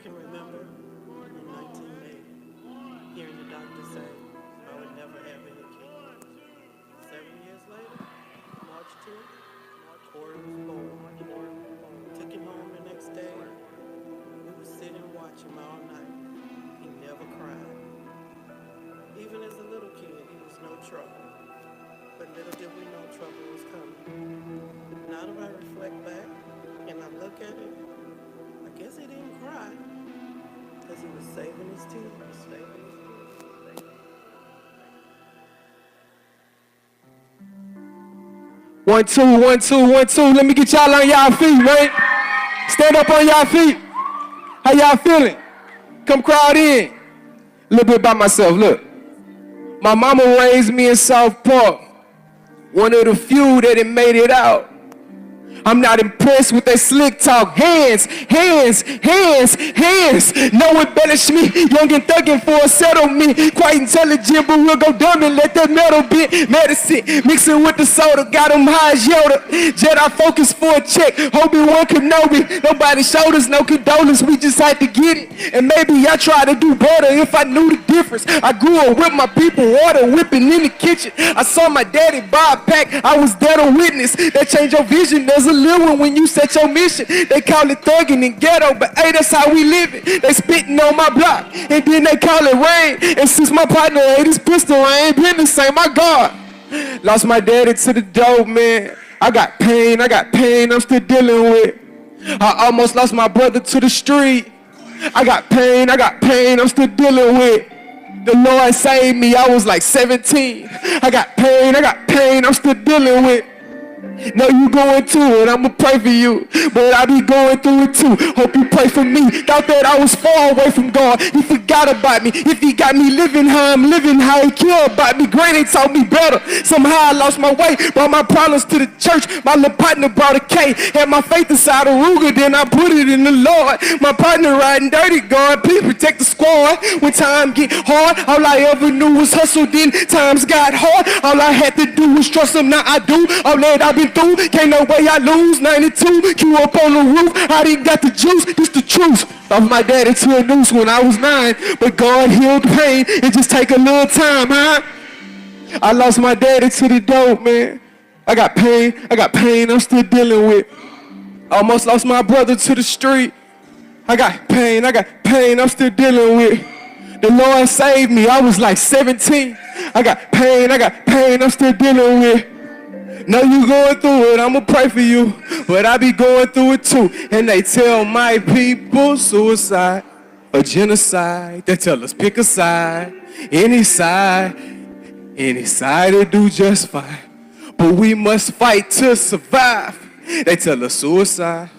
can remember in 1980 hearing the doctor say I would never have any kids. 7 years later, March 10th, Corey was born. Took him home the next day. We would sit and watch him all night. He never cried. Even as a little kid, he was no trouble. But little did we know trouble was coming. Now that I reflect back and I look at it, I guess he didn't cry because he was saving his tears. 1, 2, 1, 2, 1, 2. Let me get y'all on y'all feet, man. Stand up on y'all feet. How y'all feeling? Come crowd in. A little bit about myself, look. My mama raised me in South Park. One of the few that made it out. I'm not impressed with that slick talk. Hands, hands, hands, hands. No embellish me. Young and thuggin' for a settle me. Quite intelligent, but we'll go dumb and let that metal bit. Medicine, mixing with the soda. Got them high as Yoda. Jedi focus for a check. Obi-Wan Kenobi. Nobody showed us no condolence. We just had to get it. And maybe I try to do better if I knew the difference. I grew up with my people, water whipping in the kitchen. I saw my daddy buy a pack. I was there to witness. That changed your vision. There's a little one when you set your mission. They call it thugging and ghetto, but hey, that's how we live it. They spitting on my block, and then they call it rain. And since my partner ate his pistol, I ain't been the same. My God, lost my daddy to the dope, man. I got pain I'm still dealing with. I almost lost my brother to the street. I got pain I'm still dealing with. The Lord saved me, I was like 17. I got pain I'm still dealing with. Know you going through it, I'ma pray for you, but I be going through it too. Hope you pray for me. Thought that I was far away from God. He forgot about me. If he got me living how I'm living, how he cared about me. Granny taught me better. Somehow I lost my way, brought my problems to the church. My little partner brought a K. Had my faith inside a Ruger, then I put it in the Lord. My partner riding dirty, God, please protect the squad. When time get hard, all I ever knew was hustle. Then times got hard, all I had to do was trust him. Now I do all that I've been through, can't no way I lose. 92, Q up on the roof, I didn't got the juice, this the truth. Lost my daddy to a noose when I was 9, but God healed the pain, it just take a little time, huh? I lost my daddy to the dope, man. I got pain I'm still dealing with. Almost lost my brother to the street. I got pain I'm still dealing with. The Lord saved me, I was like 17. I got pain I'm still dealing with. Know you going through it, I'ma pray for you, but I be going through it too. And they tell my people suicide or genocide. They tell us pick a side, any side to do just fine. But we must fight to survive. They tell us suicide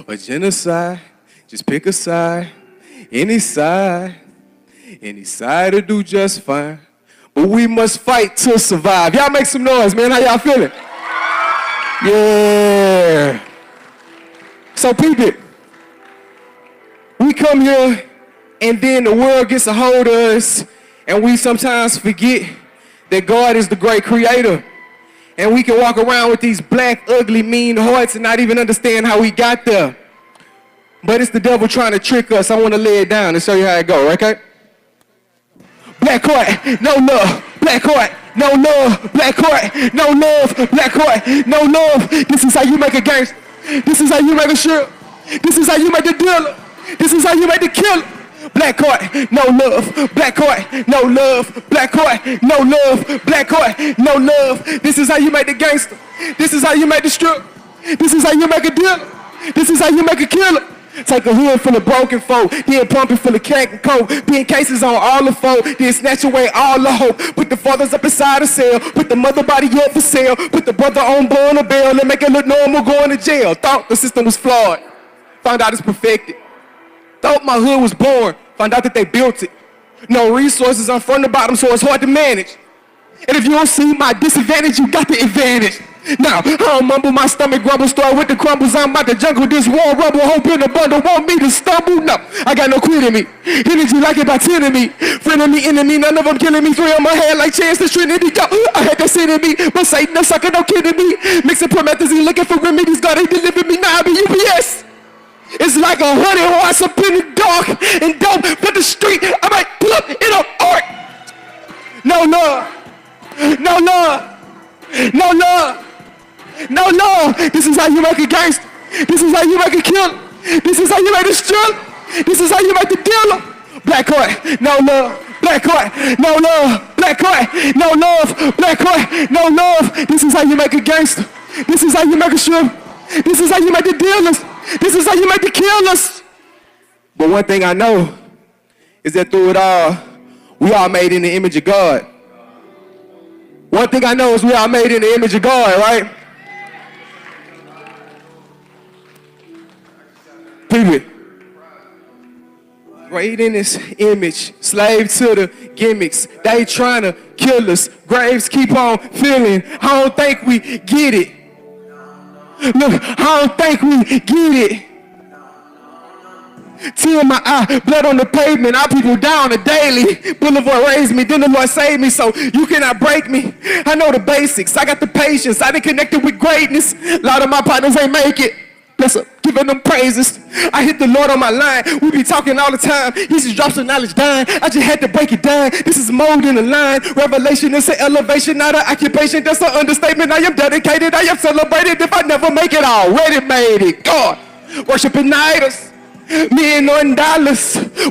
or genocide, just pick a side, any side to do just fine. But we must fight to survive. Y'all make some noise, man. How y'all feeling? Yeah. So people, we come here and then the world gets a hold of us and we sometimes forget that God is the great creator. And we can walk around with these black, ugly, mean hearts and not even understand how we got there. But it's the devil trying to trick us. I want to lay it down and show you how it goes, okay? Black heart, no love. Black heart, no love. Black heart, no love. Black heart, no love. This is how you make a gangster. This is how you make a sheriff. This is how you make the dealer. This is how you make the killer. Black heart, no love. Black heart, no love. Black heart, no love. Black heart, no love. This is how you make the gangster. This is how you make the strip. This is how you make a dealer. This is how you make a killer. Take a hood full of broken folk, then pump it full of crack and coke, pin cases on all the folk, then snatch away all the hope. Put the fathers up inside a cell, put the mother body up for sale, put the brother on bond a bail and make it look normal going to jail. Thought the system was flawed, found out it's perfected. Thought my hood was born, found out that they built it. No resources, I'm from the bottom, so it's hard to manage. And if you don't see my disadvantage, you got the advantage. Now, I don't mumble, my stomach grumble, start with the crumbles. I'm about to jungle this war rumble, hope in the bundle want me to stumble. No, I got no quit in me. Energy like it by 10 of me. Friend of me, enemy, none of them killing me. 3 on my head like chance to Trinity. Go, I had that sin in me, but Satan, no sucker, no kidding me. Mixing promethazine, looking for remedies. God ain't delivered me, now I be UPS. It's like 100 horse up in the dark and dope for the street. I might pull up in a arc. No love. No love. No love. No love. This is how you make a gangster. This is how you make a killer. This is how you make a stripper. This is how you make the dealer. Black heart, no love. Black heart, no love. Black heart, no love. Black heart, no love. This is how you make a gangster. This is how you make a stripper. This is how you make the dealers. This is how you make the killers. But one thing I know is that through it all, we are made in the image of God. One thing I know is we are made in the image of God, right? People, right in this image, slave to the gimmicks. They trying to kill us. Graves keep on filling. I don't think we get it. Look, I don't think we get it. Tear in my eye, blood on the pavement. Our people down a daily. Boulevard raised me, then the Lord saved me, so you cannot break me. I know the basics. I got the patience. I done connected with greatness. A lot of my partners ain't make it. Bless up, giving them praises. I hit the Lord on my line. We be talking all the time. He just drops the knowledge down. I just had to break it down. This is mold in the line. Revelation is an elevation, not an occupation. That's an understatement. I am dedicated. I am celebrated. If I never make it, I already made it. God, worshiping idols. $1 million.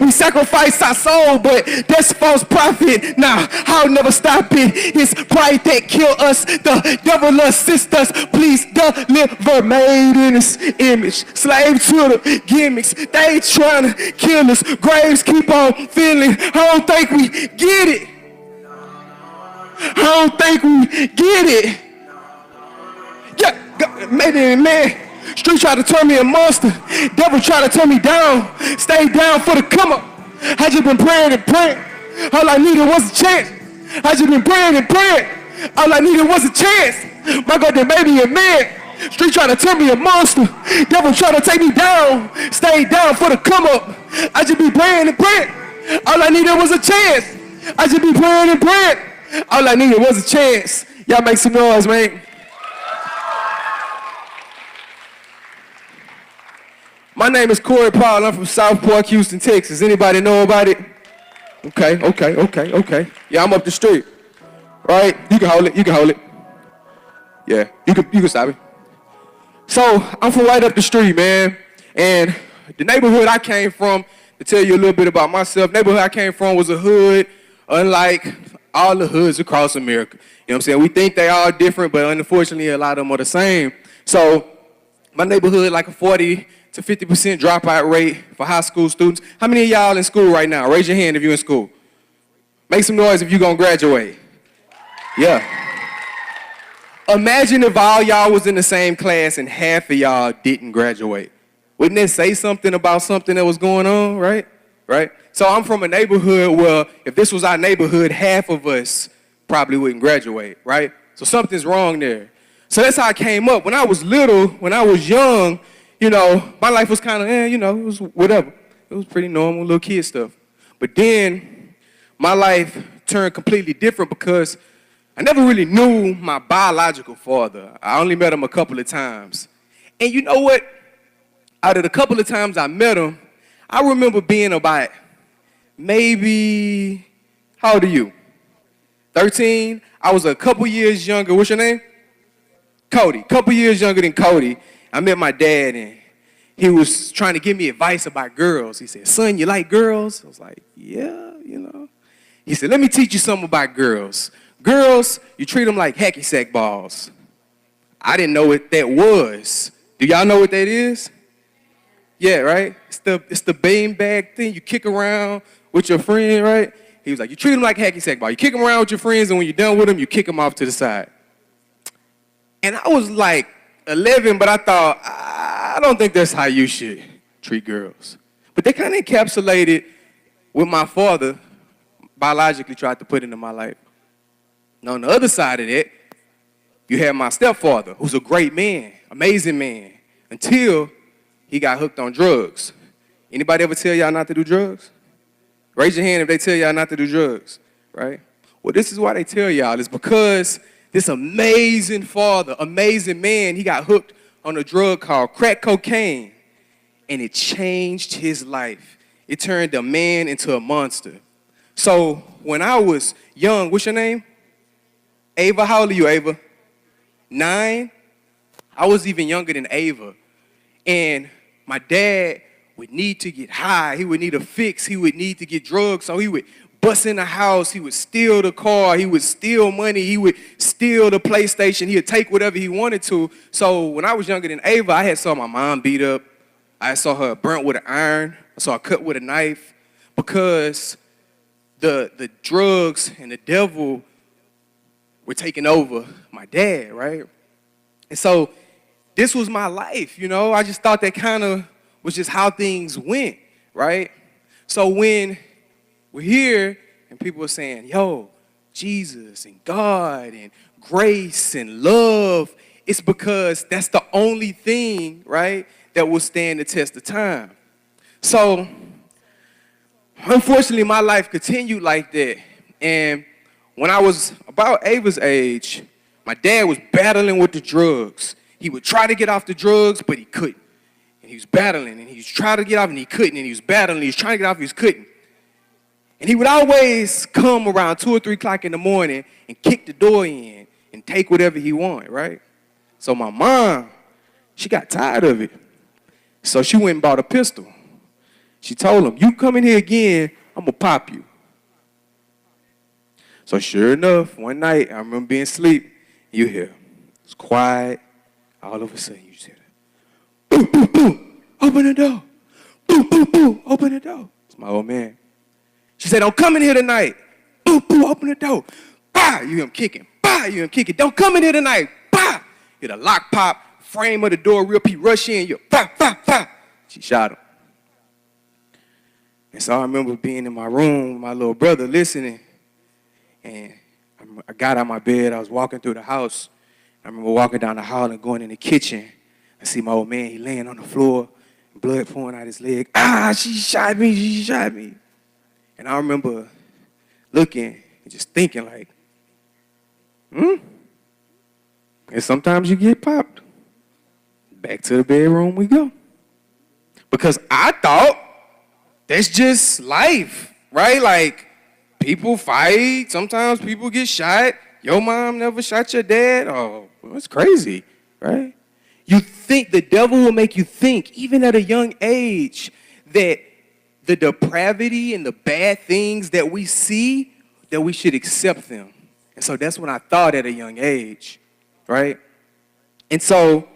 We sacrifice our soul, but that's false profit. Nah, I'll never stop it. It's pride that kill us. The devil assist us. Please deliver. Made in his image. Slave to the gimmicks. They trying to kill us. Graves keep on filling. I don't think we get it. I don't think we get it. Yeah, man. Street tried to turn me a monster. Devil tried to turn me down. Stay down for the come up. I just been praying and praying. All I needed was a chance. I just been praying and praying. All I needed was a chance. My God, they made me a man. Street tried to turn me a monster. Devil tried to take me down. Stay down for the come up. I just be praying and praying. All I needed was a chance. I just be praying and praying. All I needed was a chance. Y'all make some noise, man. My name is Corey Paul. I'm from Southport, Houston, Texas. Anybody know about it? Okay. Yeah, I'm up the street. Right? You can hold it. Yeah, you can stop it. So, I'm from right up the street, man. And the neighborhood I came from, to tell you a little bit about myself, neighborhood I came from was a hood unlike all the hoods across America. You know what I'm saying? We think they all different, but unfortunately a lot of them are the same. So, my neighborhood like a 40 to 50% dropout rate for high school students. How many of y'all in school right now? Raise your hand if you're in school. Make some noise if you're gonna graduate. Yeah. Imagine if all y'all was in the same class and half of y'all didn't graduate. Wouldn't that say something about something that was going on, right? So I'm from a neighborhood where if this was our neighborhood, half of us probably wouldn't graduate, right? So something's wrong there. So that's how I came up. When I was little, when I was young, you know, my life was kind of, it was whatever. It was pretty normal, little kid stuff. But then my life turned completely different because I never really knew my biological father. I only met him a couple of times. And you know what? Out of the couple of times I met him, I remember being about maybe, how old are you? 13? I was a couple years younger. What's your name? Cody. Couple years younger than Cody. I met my dad, and he was trying to give me advice about girls. He said, son, you like girls? I was like, yeah, He said, let me teach you something about girls. Girls, you treat them like hacky sack balls. I didn't know what that was. Do y'all know what that is? Yeah, right? It's the bean bag thing you kick around with your friend, right? He was like, you treat them like hacky sack ball. You kick them around with your friends, and when you're done with them, you kick them off to the side. And I was like 11, but I thought, I don't think that's how you should treat girls. But they kind of encapsulated what my father biologically tried to put into my life. Now, on the other side of that, you have my stepfather, who's a great man, amazing man, until he got hooked on drugs. Anybody ever tell y'all not to do drugs? Raise your hand if they tell y'all not to do drugs, right? Well, this is why they tell y'all. It's because this amazing father, amazing man, he got hooked on a drug called crack cocaine. and it changed his life. It turned a man into a monster. So when I was young, what's your name? Ava, how old are you, Ava? 9? I was even younger than Ava. And my dad would need to get high. He would need a fix. He would need to get drugs. So he would bust in the house. He would steal the car. He would steal money. He would steal the PlayStation. He would take whatever he wanted to. So when I was younger than Ava, I had saw my mom beat up. I saw her burnt with an iron. I saw her cut with a knife because the drugs and the devil were taking over my dad, right? And so this was my life, you know. I just thought that kind of was just how things went, right? So when we're here and people are saying, yo, Jesus and God and grace and love, it's because that's the only thing, right, that will stand the test of time. So unfortunately, my life continued like that. And when I was about Ava's age, my dad was battling with the drugs. He would try to get off the drugs, but he couldn't. And he was battling, and he was trying to get off, and he couldn't. And he was battling, and he was trying to get off, and he couldn't. And he would always come around 2 or 3 o'clock in the morning and kick the door in and take whatever he wanted, right? So my mom, she got tired of it. So she went and bought a pistol. She told him, you come in here again, I'm going to pop you. So sure enough, one night, I remember being asleep, you hear, it's quiet. All of a sudden, you just hear that. Boo, boo, boo, open the door. Boo, boo, boo, open the door. It's my old man. She said, don't come in here tonight. Boo, boo, open the door. Bah, you hear him kicking. Bah, you hear him kicking. Don't come in here tonight. Bah. Hear the lock pop, frame of the door, real Pete rush in. You bah, bah, bah. She shot him. And so I remember being in my room with my little brother listening. And I got out of my bed. I was walking through the house. I remember walking down the hall and going in the kitchen. I see my old man. He laying on the floor, blood pouring out his leg. Ah, she shot me. She shot me. And I remember looking and just thinking like, And sometimes you get popped. Back to the bedroom we go. Because I thought that's just life, right? Like, people fight. Sometimes people get shot. Your mom never shot your dad. Oh, well, it's crazy, right? You think the devil will make you think, even at a young age, that the depravity and the bad things that we see, that we should accept them. And so that's what I thought at a young age, right? And so,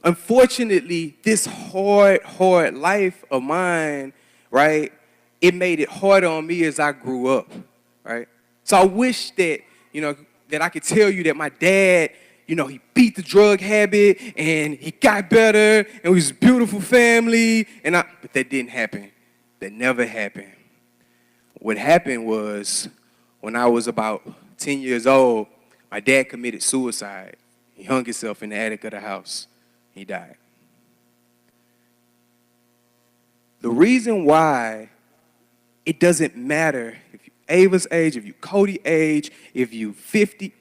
unfortunately, this hard life of mine, right, it made it harder on me as I grew up, right? So I wish that, that I could tell you that my dad, he beat the drug habit and he got better and we was a beautiful family, but that didn't happen. That never happened. What happened was when I was about 10 years old, my dad committed suicide. He hung himself in the attic of the house. He died. The reason why it doesn't matter if you're Ava's age, if you're Cody's age, if you're 50,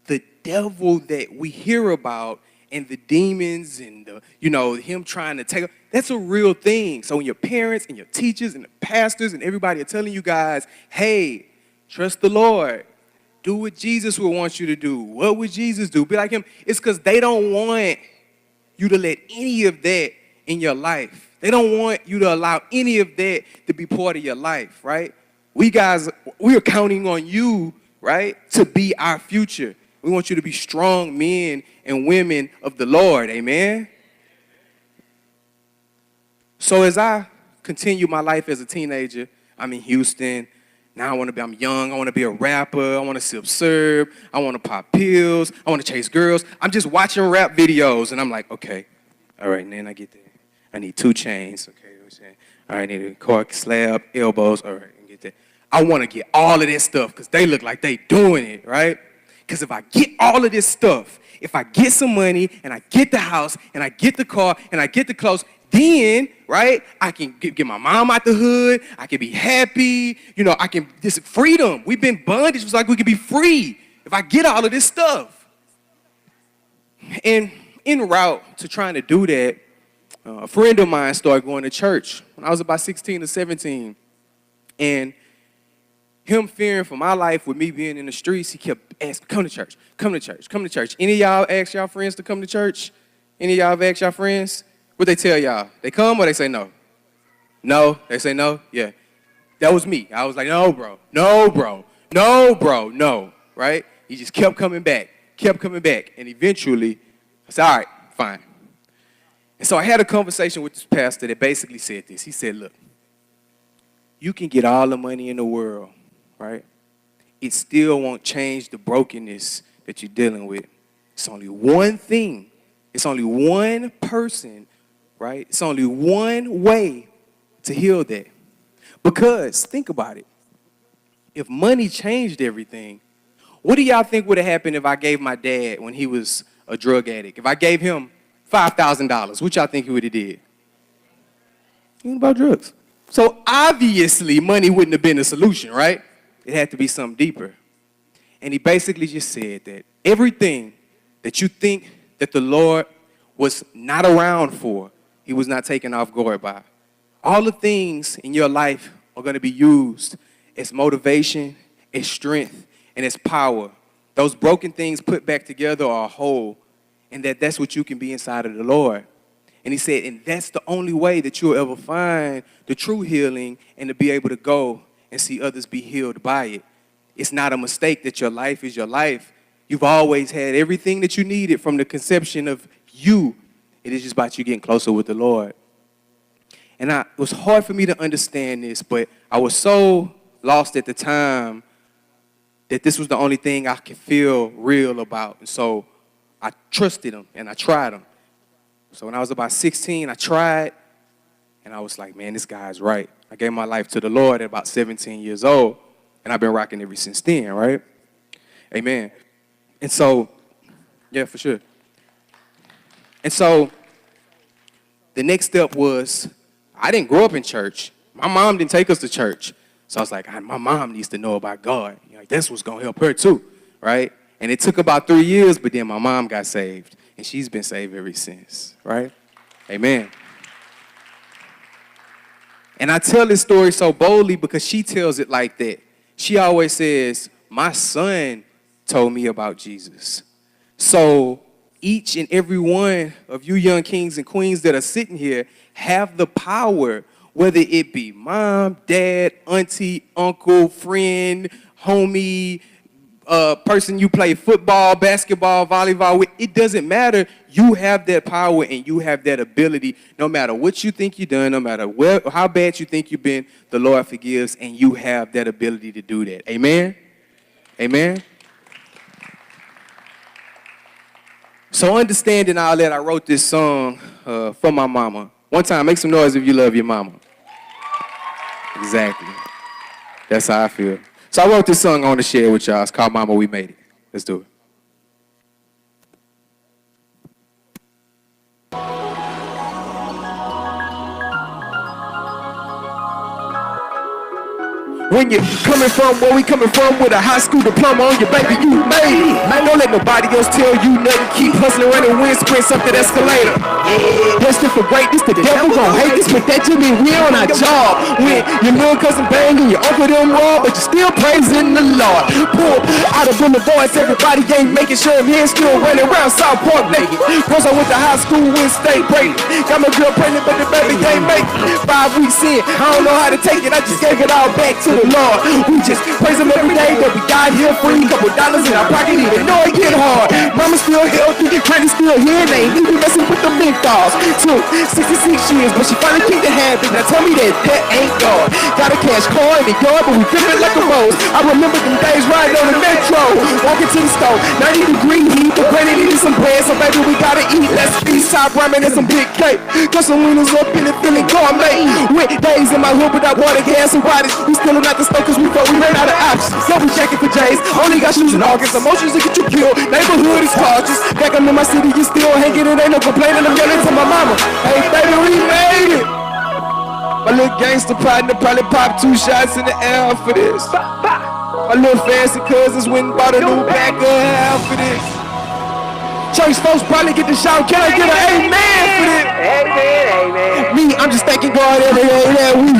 the devil that we hear about and the demons and him trying to take, that's a real thing. So when your parents and your teachers and the pastors and everybody are telling you guys, hey, trust the Lord, do what Jesus would want you to do. What would Jesus do? Be like him. It's because they don't want you to let any of that in your life. They don't want you to allow any of that to be part of your life, right? We are counting on you, right, to be our future. We want you to be strong men and women of the Lord, amen? So as I continue my life as a teenager, I'm in Houston. Now I'm young, I want to be a rapper, I want to self-serve, I want to pop pills, I want to chase girls. I'm just watching rap videos, and I'm like, okay, all right, and then I get there. I need 2 chains, okay, you know what I'm saying? All right, I need a cork, slab, elbows, all right, and get that. I want to get all of that stuff because they look like they doing it, right? Because if I get all of this stuff, if I get some money, and I get the house, and I get the car, and I get the clothes, then, right, I can get my mom out the hood. I can be happy. This freedom. We've been bondage. It's like we can be free if I get all of this stuff. And en route to trying to do that, A friend of mine started going to church when I was about 16 or 17. And him fearing for my life with me being in the streets, he kept asking, come to church, come to church, come to church. Any of y'all ask y'all friends to come to church? Any of y'all have asked y'all friends? What they tell y'all? They come or they say no? No? They say no? Yeah. That was me. I was like, no, bro, no, bro, no, bro, no, right? He just kept coming back. And eventually, I said, all right, fine. And so I had a conversation with this pastor that basically said this. He said, look, you can get all the money in the world, right? It still won't change the brokenness that you're dealing with. It's only one thing. It's only one person, right? It's only one way to heal that. Because, think about it. If money changed everything, what do y'all think would have happened if I gave my dad, when he was a drug addict, if I gave him $5,000, what y'all think he would have did? He went about drugs. So obviously money wouldn't have been the solution, right? It had to be something deeper. And he basically just said that everything that you think that the Lord was not around for, he was not taken off guard by. All the things in your life are going to be used as motivation, as strength, and as power. Those broken things put back together are whole, and that's what you can be inside of the Lord. And he said, and that's the only way that you'll ever find the true healing and to be able to go and see others be healed by it. It's not a mistake that your life is your life. You've always had everything that you needed from the conception of you. It is just about you getting closer with the Lord. And it was hard for me to understand this, but I was so lost at the time that this was the only thing I could feel real about. And so I trusted him and I tried him. So when I was about 16, I tried, and I was like, man, this guy's right. I gave my life to the Lord at about 17 years old, and I've been rocking ever since then, right? Amen. And so, yeah, for sure. And so the next step was, I didn't grow up in church. My mom didn't take us to church. So I was like, my mom needs to know about God. Like, that's what's going to help her too, right? And it took about 3 years, but then my mom got saved. And she's been saved ever since, right? Amen. And I tell this story so boldly because she tells it like that. She always says, my son told me about Jesus. So each and every one of you young kings and queens that are sitting here have the power, whether it be mom, dad, auntie, uncle, friend, homie, person you play football, basketball, volleyball with. It doesn't matter. You have that power and you have that ability. No matter what you think you've done, no matter how bad you think you've been, the Lord forgives, and you have that ability to do that. Amen? Amen? So understanding all that, I wrote this song for my mama. One time, make some noise if you love your mama. Exactly. That's how I feel. So I wrote this song I want to share with y'all. It's called Mama, We Made It. Let's do it. When you're coming from where we coming from with a high school diploma on your baby, you made it. Man, don't let nobody else tell you nothing. Keep hustling, running windscreens up that escalator. Destined for greatness, the devil gon' hate this, but that you mean we on our job. When your little cousin bang and your uncle them raw, but you still praising the Lord. Pull out of boulevards, everybody ain't making sure I'm here, still running around South Park naked. Girls I went to high school with state break. Got my girl pregnant, but the baby ain't make it. 5 weeks in, I don't know how to take it, I just gave it all back to the Lord. We just praise him every day that we got here free. Couple dollars in our pocket, even though it get hard. Mama still healthy, granny still here, and they ain't even messing with the big dogs. Took 66 years, but she finally kicked the habit. Now tell me that ain't God. Got a cash car in the yard, but we feeling like a rose. I remember them days riding on the metro, walking to the store, 90-degree heat, but granny needed some bread, so baby we gotta eat. Let's feast, top ramen and some big cake. Got some winners up in it, feeling gourmet. Went days in my hood without water, gas, and riders. We still not the stove, cause we thought we ran out of options. So we checking for J's, only got shoes in August. Emotions to get you killed, neighborhood is cautious. Back I'm in my city, you still hanging, it ain't no complaining. I'm yelling to my mama, hey baby, we made it. My little gangster partner probably popped 2 shots in the air for this. My little fancy cousins went and bought a new back of half for this. Church folks probably get to shout, can I get an amen for this? Amen, amen. Me, I'm just thanking God every day that we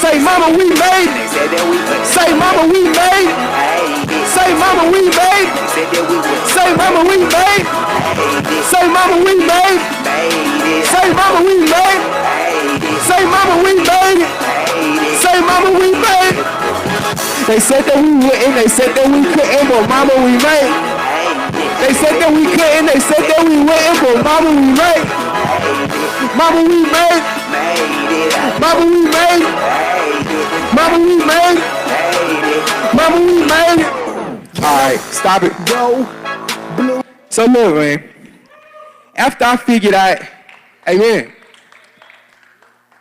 say, mama, we made it. Said that we would. Say, mama, we made it. Say, mama, we made it. Said that we would. Say, mama, we made it. Say, mama, we made it. Say, mama, we made it. Say, mama, we made it. Say, mama, we made it. They said that we wouldn't, they said that we couldn't, but mama, we made it. They said that we couldn't, they said that we wouldn't, but mama, we made it. Mama, we made it. Mama, we made it. Mama, we made it. Mama, we made it. All right, stop it. Go. Blue. So look, man. After I figured out, amen.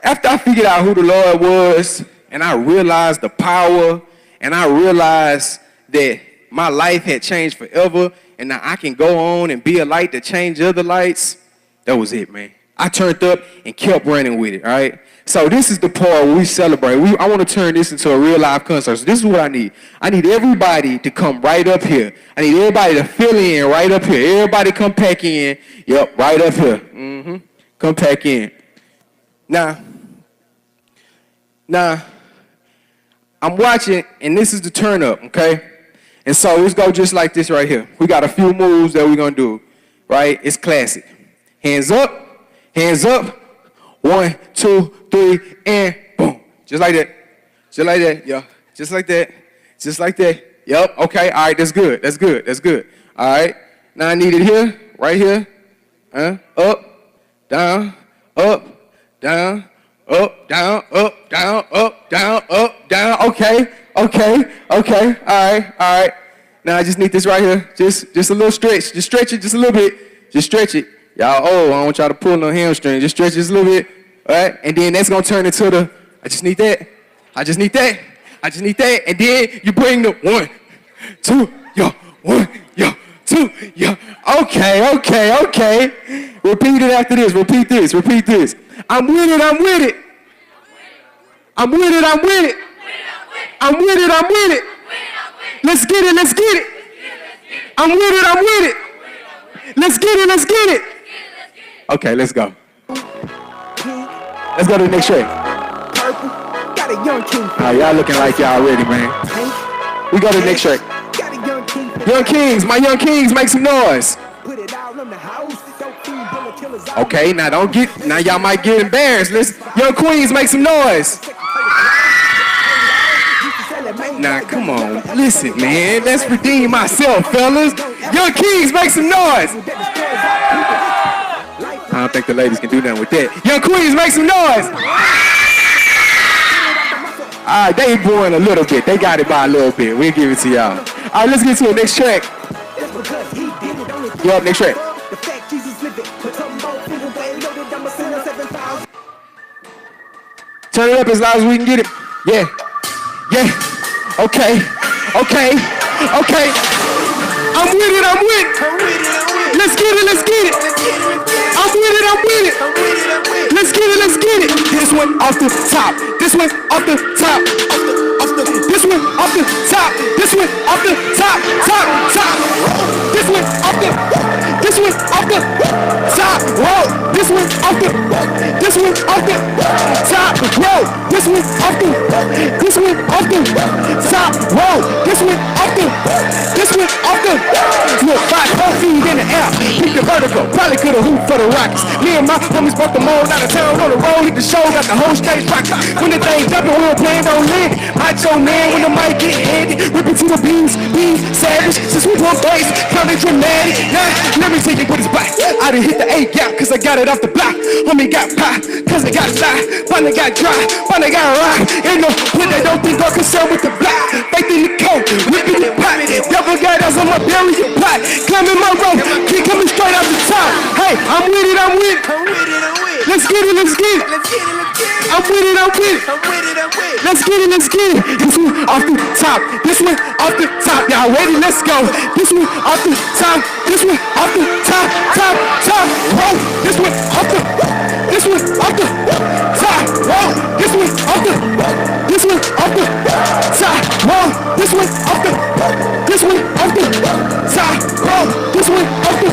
After I figured out who the Lord was, and I realized the power, and I realized that my life had changed forever, and now I can go on and be a light to change other lights, that was it, man. I turned up and kept running with it, all right? So this is the part where we celebrate. I want to turn this into a real live concert. So this is what I need. I need everybody to come right up here. I need everybody to fill in right up here. Everybody come pack in. Yep, right up here. Come pack in. Now, I'm watching, and this is the turn up, okay? And so let's go just like this right here. We got a few moves that we're going to do, right? It's classic. Hands up, hands up. 1, 2, 3, and boom. Just like that. Just like that, yeah. Just like that. Just like that. Yep, okay, all right, that's good. That's good, that's good. All right, now I need it here, right here. Up, down, up, down, up, down, up, down, up, down, up, down. Okay, okay, okay. All right. Now I just need this right here. Just a little stretch. Just stretch it just a little bit. Just stretch it. Y'all, I don't want y'all to pull no hamstring. Just stretch it just a little bit. All right? And then that's going to turn into the, I just need that. I just need that. I just need that. And then you bring the 1, 2, yo, 1, yo, 2, yo. Okay. Repeat it after this. Repeat this. I'm with it. I'm with it. I'm with it. I'm with it. I'm with it. I'm with it. Let's get it. Let's get it. I'm with it. I'm with it. Let's get it. Let's get it. Okay, let's go. Let's go to the next track. Purple. Got a young king. All right, y'all looking like y'all ready, man. We go to the next track. Got a young king. Young Kings, my Young Kings, make some noise. Put it out in the house. Don't feed bullet killers out. Okay, now y'all might get embarrassed. Listen, Young Queens, make some noise. Now, come on, listen, man. Let's redeem myself, fellas. Young Kings, make some noise. I don't think the ladies can do nothing with that. Young Queens, make some noise. All right, they booing a little bit. They got it by a little bit. We'll give it to y'all. All right, let's get to the next track. Yup, next track. Turn it up as loud as we can get it. Yeah. Okay. I'm with it. Let's get it. I'm with it. Let's get it. This one off the top. This one off the top. This one off the top. This one off the top. Top. This one off the top. Whoa. This one off the top. Whoa. This one off the top. Whoa. This one off the top. Whoa. This one off the look, 5 feet in the air. Keep the vertical. Probably could have hooped for the Rockets. Me and my homies brought the mold out of town on the road. Hit the show, got the whole stage rocked. When the thing jumping, we were playing on lid. Macho man when the mic get handy. Ripping to the beams, savage. Since we pump bass, counting dramatic. Now, let me take it with his back. I done hit the A gap, cause I got it off the block. Homie got pie, cause I got fly. Finally got dry, finally got rock. Ain't no when they don't think I'm concerned with the black. Faith in the coat, whipping the pot. Devil got us on my berry plot. Climbing my rope, keep coming straight out the top. Hey, I'm with it. Let's get it. I'm with it. Let's get it. This one off the top. This one off the top. Y'all ready? Let's go. This one off the top. This one off the top. Whoa. This one off the top. Whoa. This one off the top. Whoa. This one off the top. Whoa. This one off the top. Whoa. This one off the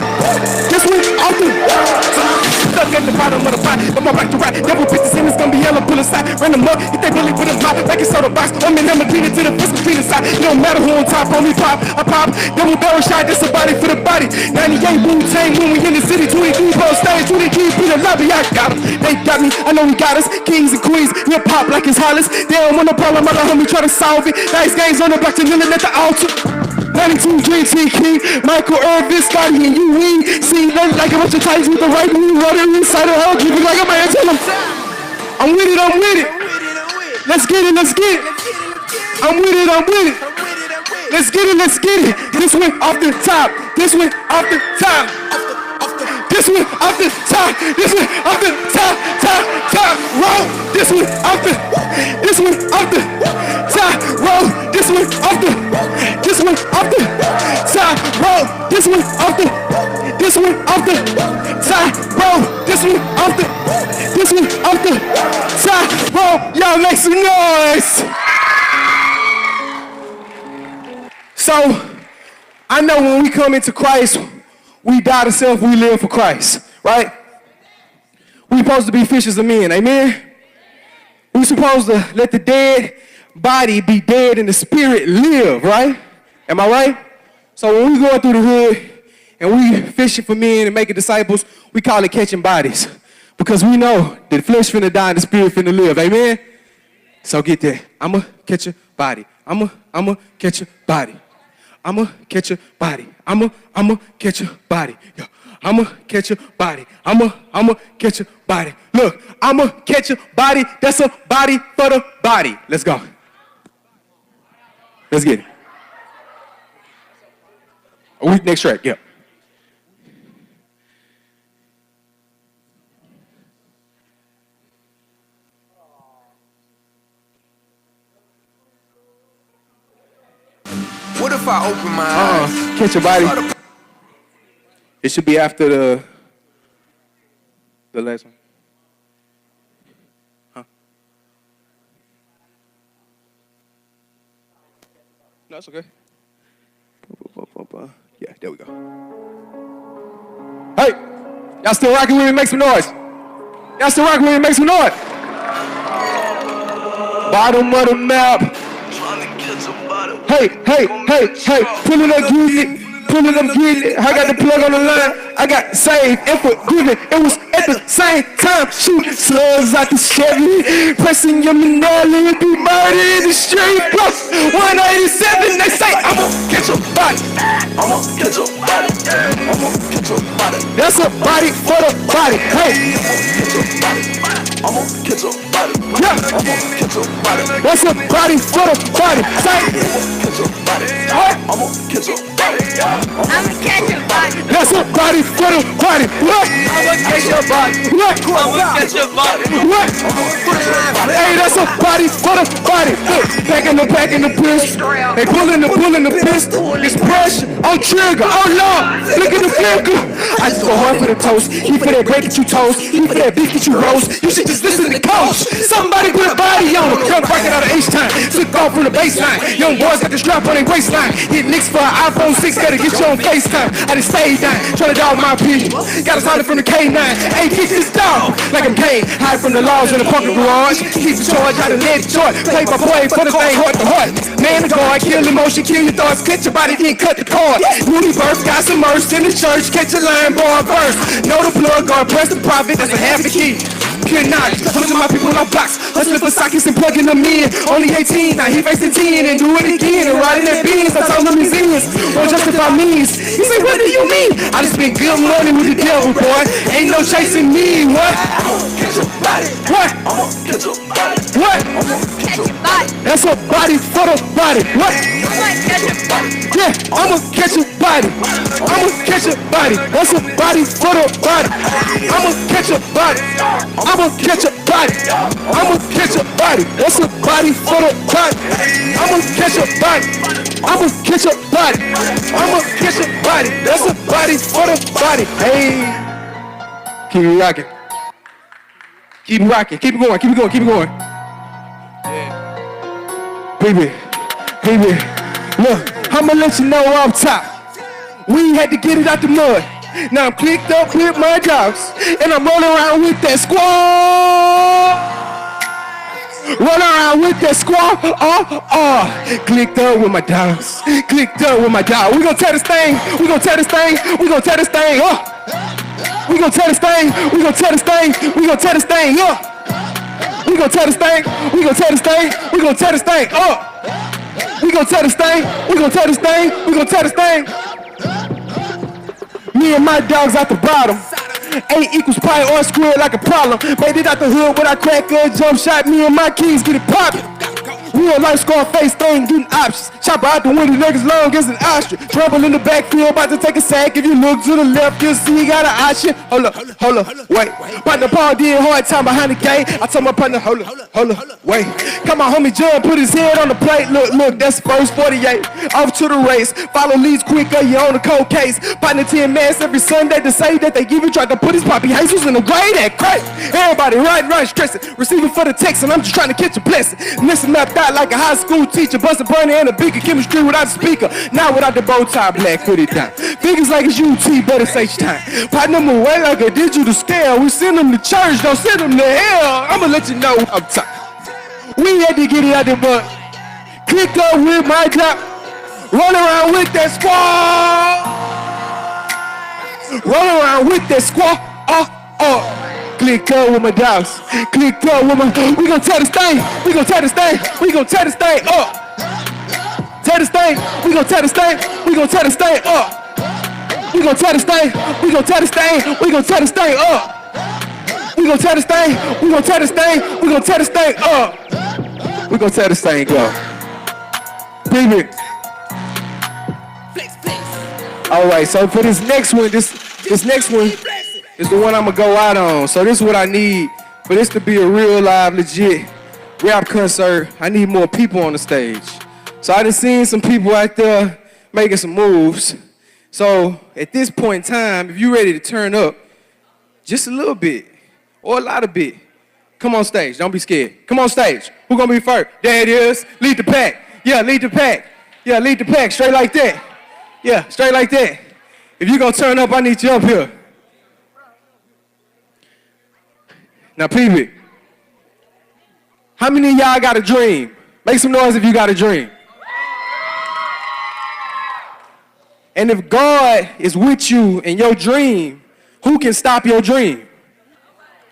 up the bottom of the pot. But my back to right, never bitches in, it's gonna be hella pull aside. Run them up, get they bully with them hot. Like a soda box, I'm in them clean it to the fist between the side. It don't matter who on top, on me pop, I pop. Double barrel shot, that's a body for the body. 98 Wu-Tang when we in the city, 23 on stage, 23 in the lobby, I got them. They got me, I know we got us. Kings and queens, hip hop like it's Hollis. They don't want no problem, my homie try to solve it. Nice games on the block to kneeling at the altar. 92 Dream Team King, Michael Irvin, Scotty and you wing. See, they like a bunch of Titans with the right knee, running inside the hell, dripping like a man. Tell them, I'm with it, I'm with it. Let's get it, let's get it. I'm with it, I'm with it. Let's get it, let's get it. This one off the top, this one off the top. This one off the top, this one off the top, top, roll. This one off the top, roll. This one off the top, roll. This one off the top, roll. This one off the top, roll. Y'all make some noise. So, I know when we come into Christ, we die to self, we live for Christ, right? We're supposed to be fishers of men, amen? We're supposed to let the dead body be dead and the spirit live, right? Am I right? So when we going through the hood and we fishing for men and making disciples, we call it catching bodies. Because we know that the flesh finna die and the spirit finna live, amen? So get that. I'ma catch a body. I'ma catch a body. I'ma catch a body. I'ma catch a body. Yo, I'ma catch a body. I'ma catch a body. Look, I'ma catch a body. That's a body for the body. Let's go. Let's get it. Next track, yeah. What if I open my eyes? Catch your body. It should be after the last one. Huh? No, it's okay. Yeah, there we go. Hey, y'all still rocking with me? Make some noise. Y'all still rocking with me? Make some noise. Bottom of the map. Hey, pulling up, getting it. I got the plug on the line. I got saved and forgiven. It was at the same time shooting slugs out the Chevy, pressing your Manelli and be murdered in the street. Plus 187, they say I'ma catch a body. I'ma catch a body. I'ma catch a body. That's a body for the body. Hey, I'ma catch a body. Yeah, I'ma catch a body. That's a body for the body. Say, what? I'ma catch a body. I'ma catch a body. That's a body for the body. What? I'ma catch your body. What? I'ma catch your body. What? Hey, that's a body for the body. Look, back in the pistol. They pulling the pistol. It's pressure on trigger. Oh Lord, look at the figure. I just go hard for the toast. He for that break that you toast. He for that beef that you roast. You should just listen to the coach. Somebody put a body on him. Come break it out of H-time. Took off from the baseline. Young boys got the strap on their waistline. Hit nicks for an iPhone 6. Gotta get you on FaceTime. I just stayed down. Trying to dog my opinion. Got a solid from the K9. Hey, kick this dog like I'm Kane. Hide from the laws in the parking garage. Keep the charge out of lead short. Play my boy for the thing heart to heart. Man, the guard, kill emotion, kill your thoughts. Cut your body, then cut the cord. Newly birth, got some immersed in the church. Catch a line, bar verse. Know the plug, guard, press the profit. That's a half a key. Pure knowledge, hustling my people on blocks. Hustling for sockets and plugging them in. Only 18, now he facing 10 and do it again. And riding that beans, I told him he's in. Won't justify means. He said, what do you mean? I just spent good money with the devil, boy. Ain't no chasing me, what? I'ma catch a body. What? I'ma catch a body. What? I'ma Catch your body. That's a body for the body. What? I'ma catch your body. Yeah, I'ma catch a body. I'ma catch a body. That's a body for the body. I'ma catch a body. I'ma catch a body. I'ma catch a body. That's a body for the body. I'ma catch a body. I'ma catch a body. I'ma catch a body. That's a body for the body. Hey, keep it rocking. Keep it rocking. Keep it going. Keep it going. Keep it going. Yeah. Baby, look, I'ma let you know off top. We had to get it out the mud. Now I'm clicked up with my dogs, and I'm rolling around with that squad. Run around with that squad, clicked up with my dogs, clicked up with my dog. We gon' tear this thing, we gon' tear this thing, we gon' tear this thing, we gon' tear this thing, we gon' tear this thing, we gon' tear this thing, we gon' tear this thing, we gon' tear this thing, we gon' tear this thing, we gon' tear this thing, we gon' tear this thing, we gon' tear this thing. Me and my dogs out the bottom. A equals pi or squared like a problem. Made it out the hood with a cracker, jump shot. Me and my keys get it poppin'. Real life Scarface thing, getting options. Chopper out the window, niggas long as an ostrich. Trouble in the backfield, about to take a sack. If you look to the left, you'll see he got an option. Hold up, wait. Partner Paul did hard time behind the gate. I told my partner, hold up, wait. Come my homie John, put his head on the plate. Look, that's first 48. Off to the race. Follow leads quicker, you on the cold case. Partner 10 mass every Sunday to say that they even tried to put his poppy Jesus in the grade at crazy. Everybody riding, stressing. Receiving for the text, and I'm just trying to catch a blessing. Listen mapped out like a high school teacher, busting burning and a bigger chemistry without a speaker. Now without the bow tie, black, put it down. Figures like it's UT, better say time. Partner move way like a digital scale. We send them to church, don't send them to hell. I'ma let you know I'm tight. We had to get it out the mud. Click up with my drop. Run around with that squad. Run around with that squad. Click up with my dogs. Click up with my. We gon' tear this thing. We gon' tear this thing. We gon' tear this thing up. Tear this thing. We gon' tear this thing. We gon' tear this thing up. We gon' tear this thing. We gon' tear this thing. We gon' tear this thing up. We gon' tear this thing. We gon' tear this thing. We gon' tear this thing up. We gon' tear this thing up. Baby. All right. So for this next one, this next one. It's the one I'm gonna go out on. So this is what I need for this to be a real live, legit rap concert. I need more people on the stage. So I done seen some people out there making some moves. So at this point in time, if you ready to turn up just a little bit or a lot of bit, come on stage. Don't be scared. Come on stage. Who gonna be first? There it is. Lead the pack. Yeah, lead the pack. Yeah, lead the pack. Straight like that. Yeah, straight like that. If you gonna turn up, I need you up here. Now, peep it. How many of y'all got a dream? Make some noise if you got a dream. And if God is with you in your dream, who can stop your dream?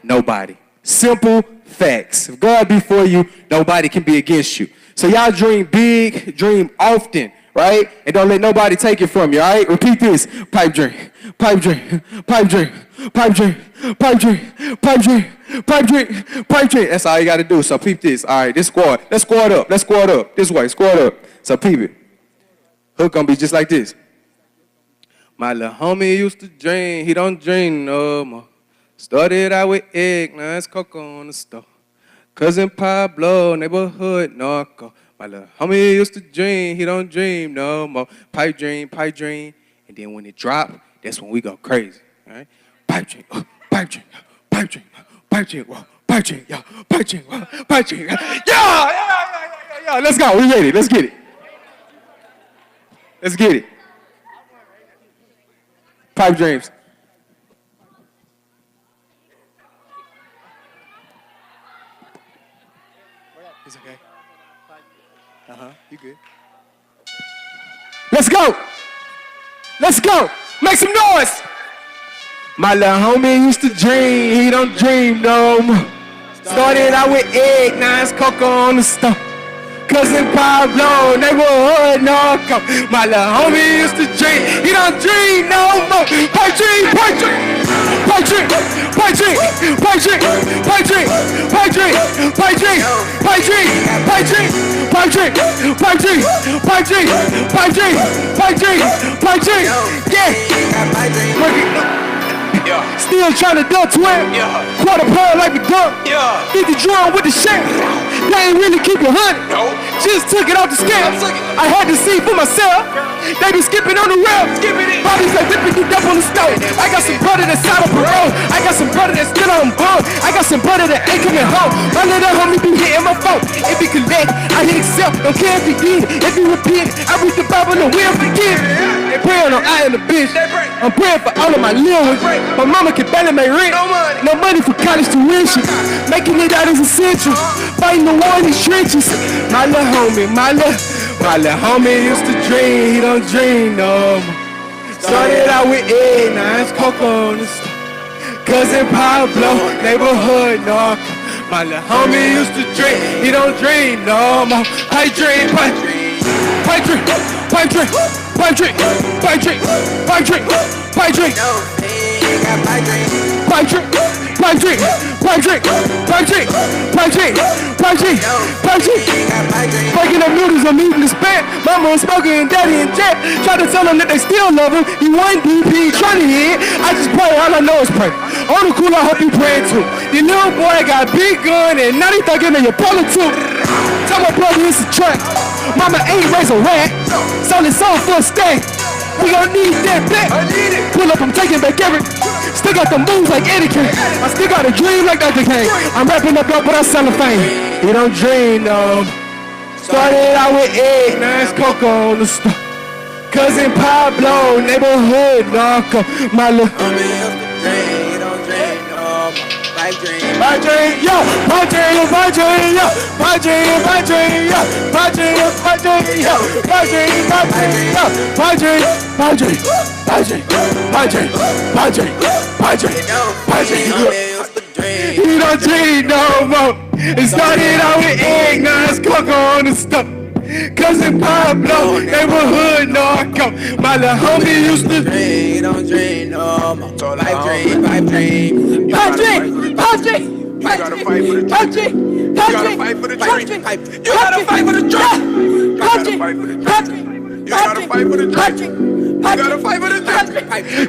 Nobody. Simple facts. If God be for you, nobody can be against you. So y'all dream big, dream often, right? And don't let nobody take it from you, all right? Repeat this. Pipe dream, pipe dream, pipe dream, pipe dream, pipe dream, pipe dream, pipe dream, pipe dream. That's all you got to do. So peep this. All right, this squad. Let's squad up. Let's squad up. This way, squad up. So peep it. Hook gonna be just like this. My little homie used to dream. He don't dream no more. Started out with egg, now it's cocoa on the stove. Cousin Pablo, neighborhood narco. My little homie used to dream, he don't dream no more. Pipe dream, and then when it drop, that's when we go crazy, all right? Pipe dream, pipe dream, pipe dream, pipe dream, pipe dream, yo, pipe dream, pipe dream, yo, let's go, we ready, let's get it. Let's get it. Pipe dreams. It's okay. You good. Let's go. Let's go. Make some noise. My little homie used to dream. He don't dream no more. Started out with egg, now it's cocoa on the stove. Cousin Pablo, neighborhood narco. My little homie used to dream. He don't dream no more. Pipe dream, pipe dream. Pipe dream, pipe dream, pipe dream, pipe dream, pipe dream, pipe dream, pipe dream, pipe dream, pipe dream, pipe dream, pipe dream, pipe dream, pipe dream, pipe dream. Yeah. Still trying to dunk 12. Quarter pearl like a dunk. Get the drum with the shake. They ain't really keep it 100. Just took it off the scale. I had to see for myself. They be skipping on the rail. Bobby's like dipping you up on the stove. I got some brother that's out of parole. I got some brother that's still on bone. I got some brother that ain't coming home. My little homie be hitting my phone. If he collect, I hit accept. Don't care if he did. If he repeat, I read the Bible and we'll forgive. praying, I'm out in the bitch. I'm praying for all of my little ones. My mama can barely make rent. No money for college tuition. Making it out is essential. Fighting the war in these trenches. My little homie used to dream. He don't dream no more. Started out with egg, now it's cocoa on the store. Cousin Pablo, neighborhood knock. My little homie used to drink, he don't dream no more. Pipe drink, pipe drink, pipe drink, pipe drink, pipe drink, pipe drink, pipe drink, pipe drink, pipe drink, pipe drink, pipe drink, pipe drink, pipe drink, pipe drink, pipe drink. Breaking up noodles, I'm eating the spat. Mama was smoking and daddy and Jack. Try to tell him that they still love him. He one DP, trying to hit. I just pray, all I know is pray. On the cool, I hope you praying too. Your little boy got big gun and now he thugging in your polo too. Tell my brother it's a trap. Mama ain't raised a rat. Sold his soul for a stack. We gon' need that back. Pull up, I'm taking back every. Still got the moves like etiquette. I still got a dream like Dr. King. I'm wrapping up, but I'm selling fame. He don't dream no. Started out with egg, now it's cocoa on the store. Cousin Pablo, neighborhood knocker. My little homie used to dream. He don't dream no. My dream, yo, my dream, my dream, yo, my dream, my dream, yo, my dream, my dream, yo, my dream, my dream, yo, my dream, my dream, my dream, my dream, my dream, my dream, my dream. He don't dream no more. It started out with egg, now it's cocoa on the stuff. Cousin Pablo, neighborhood narco. My little homie used to dream. He don't dream no more. Pipe dream, pipe dream, pipe dream, pipe dream. You gotta fight for the dream. You gotta fight for the dream. You gotta fight for the dream. You gotta fight for the dream. You gotta fight for the dream. You gotta fight for the dream.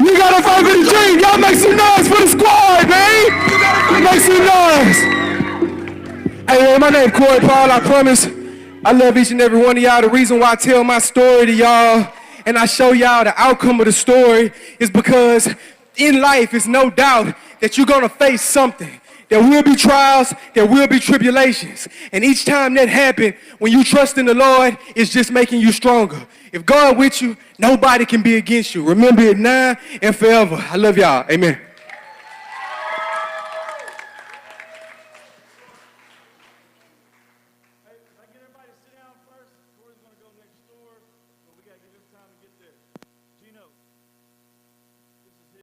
You gotta fight for the dream. Y'all make some noise for the squad, man. Make some noise. Hey, man, my name Corey Paul. I promise I love each and every one of y'all. The reason why I tell my story to y'all and I show y'all the outcome of the story is because in life, it's no doubt that you're gonna face something. There will be trials, there will be tribulations. And each time that happens, when you trust in the Lord, it's just making you stronger. If God with you, nobody can be against you. Remember it now and forever. I love y'all. Amen.